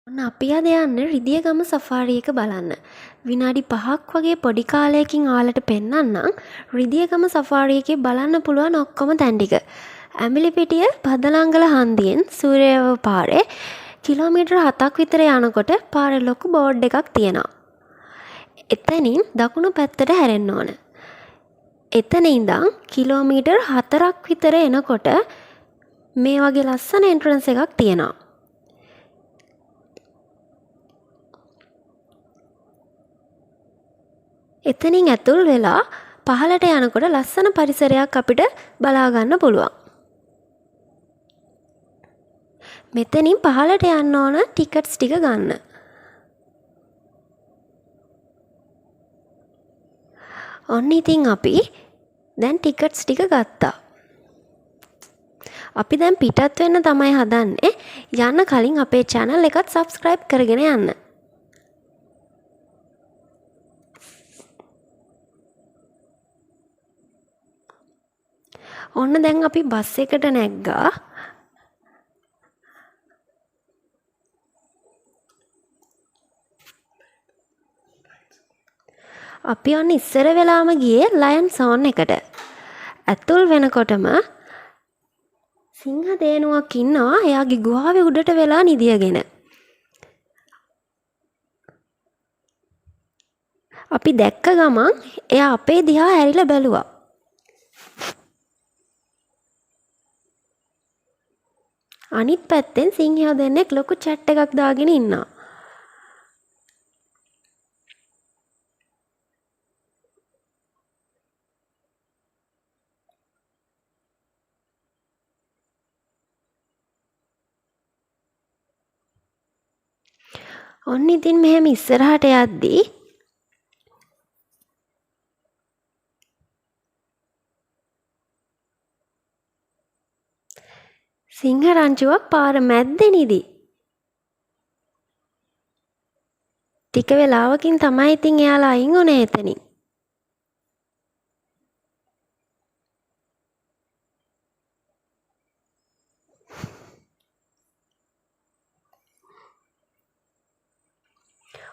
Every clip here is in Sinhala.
ඔන්න අපි අද යන්නේ රිදියගම සෆාරි එක බලන්න. විනාඩි 5ක් වගේ පොඩි කාලයකින් ආලට පෙන්නන්නම් රිදියගම සෆාරි එකේ බලන්න පුළුවන් ඔක්කොම තැන් ටික. ඇඹිලිපිටිය බදලංගල හන්දියෙන් සූර්යව පාරේ කිලෝමීටර් 7ක් විතර යනකොට පාරේ ලොකු බෝඩ් එකක් තියෙනවා. එතනින් දකුණු පැත්තට හැරෙන්න ඕන. එතන ඉඳන් කිලෝමීටර් 4ක් විතර එනකොට මේ වගේ ලස්සන එන්ට්‍රන්ස් එකක් තියෙනවා. එතනින් ඇතුල් වෙලා පහළට යනකොට ලස්සන පරිසරයක් අපිට බලා ගන්න පුළුවන්. මෙතනින් පහළට යන්න ඕන ටිකට්ස් ටික ගන්න. ඔන්න ඉතින් අපි දැන් ටිකට්ස් ටික ගත්තා. අපි දැන් පිටත් වෙන්න තමයි හදන්නේ. යන්න කලින් අපේ channel එකත් subscribe කරගෙන යන්න. ඔන්න දැන් අපි බස් එකට නැග්ගා. අපි ඔන්න ඉස්සර වෙලාම ගියේ ලයන් සෝන් එකට. ඇතුල් වෙනකොටම සිංහ දේනුවක් ඉන්නවා. එයාගේ ගුහාවේ උඩට වෙලා නිදියගෙන. අපි දැක්ක ගමන් එයා අපේ දිහා හැරිලා බැලුවා. අනිත් පැත්තෙන් සිංහයා දෙන්නෙක් ලොකු චැට් එකක් දාගෙන ඉන්නවා. ඔන්න ඉතින් මෙහෙම ඉස්සරහට යද්දී සිංහ රංචුවක් පාර මැද්දේ නිදි. ටික වෙලාවකින් තමයි ඉතින් එයාලා අයින් උනේ එතනින්.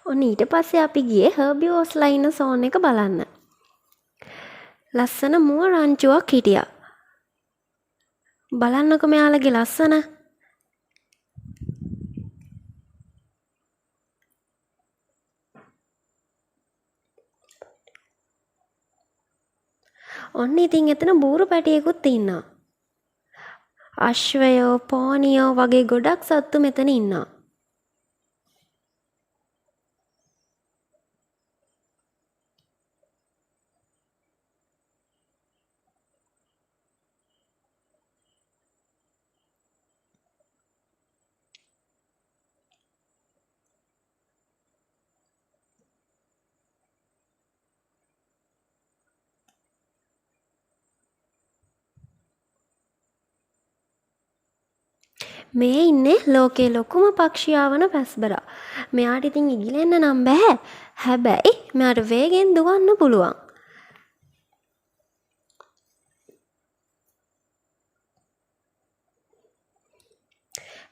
ඔන්න ඊට පස්සේ අපි ගියේ හර්බිවෝස්ලා ඉන්න සෝන් එක බලන්න. ලස්සන මුව රංචුවක් හිටියා. බලන්නකො මෙයාලගේ ලස්සන. ඔන්න ඉතින් එතන බූරු පැටියෙකුත් ඉන්නවා. අශ්වයෝ, පෝනියෝ වගේ ගොඩක් සත්තු මෙතන ඉන්නවා. මේ ඉන්නේ ලෝකේ ලොකුම පක්ෂියා වන පැස්බරා. මෙයාට ඉතින් ඉගිලෙන්න නම් බෑ. හැබැයි මෙයාට වේගෙන් දුවන්න පුළුවන්.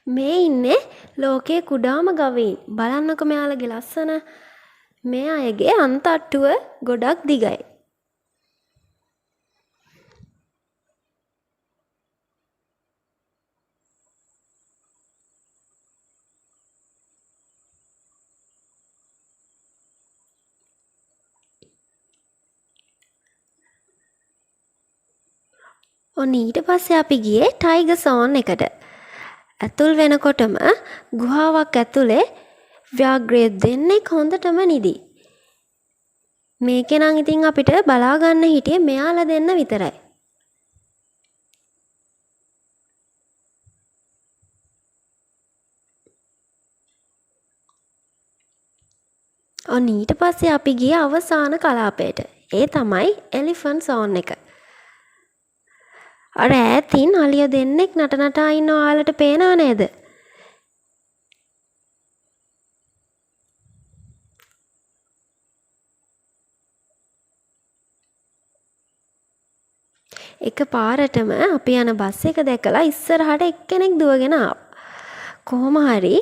මේ ඉන්නේ ලෝකේ කුඩාම ගවයින්. බලන්නකො මෙයාලගේ ලස්සන. මේ අයගේ අන්තට්ටුව ගොඩක් දිගයි. ඔන්න ඊට පස්සේ අපි ගියේ ටයිගර් සෝන් එකට. ඇතුල් වෙනකොටම ගුහාවක් ඇතුලේ ව්‍යාග්‍රය දෙන්නෙක් හොඳටම නිදි. මේකේ නම් ඉතින් අපිට බලා ගන්න හිටියේ මෙයාලා දෙන්න විතරයි. ඔන්න ඊට පස්සේ අපි ගියේ අවසාන කලාපයට. ඒ තමයි එලිෆන්ට් සෝන් එක. අර ඈතින් අලිය දෙන්නෙක් නටනටා ඉන්න ඔයාලට පේනව නේද? එක පාරටම අපි යන බස් එක දැකලා ඉස්සරහට එක්කෙනෙක් දුවගෙන ආවා. කොහොම හරි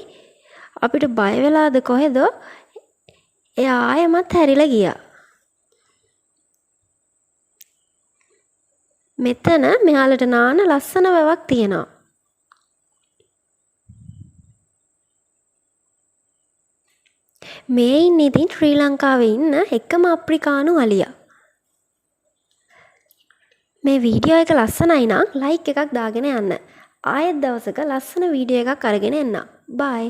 අපිට බය වෙලාද කොහෙද එයා ආයෙමත් හැරිලා ගියා. මෙතන මෙයාලට නාන ලස්සන වැවක් තියෙනවා. මේ ඉන්නේ ඉතින් ශ්‍රී ලංකාවේ ඉන්න එකම අප්‍රිකානු අලියා. මේ වීඩියෝ එක ලස්සනයි නම් ලයික් එකක් දාගෙන යන්න. ආයෙත් දවසක ලස්සන වීඩියෝ එකක් අරගෙන එන්නම්. බයි.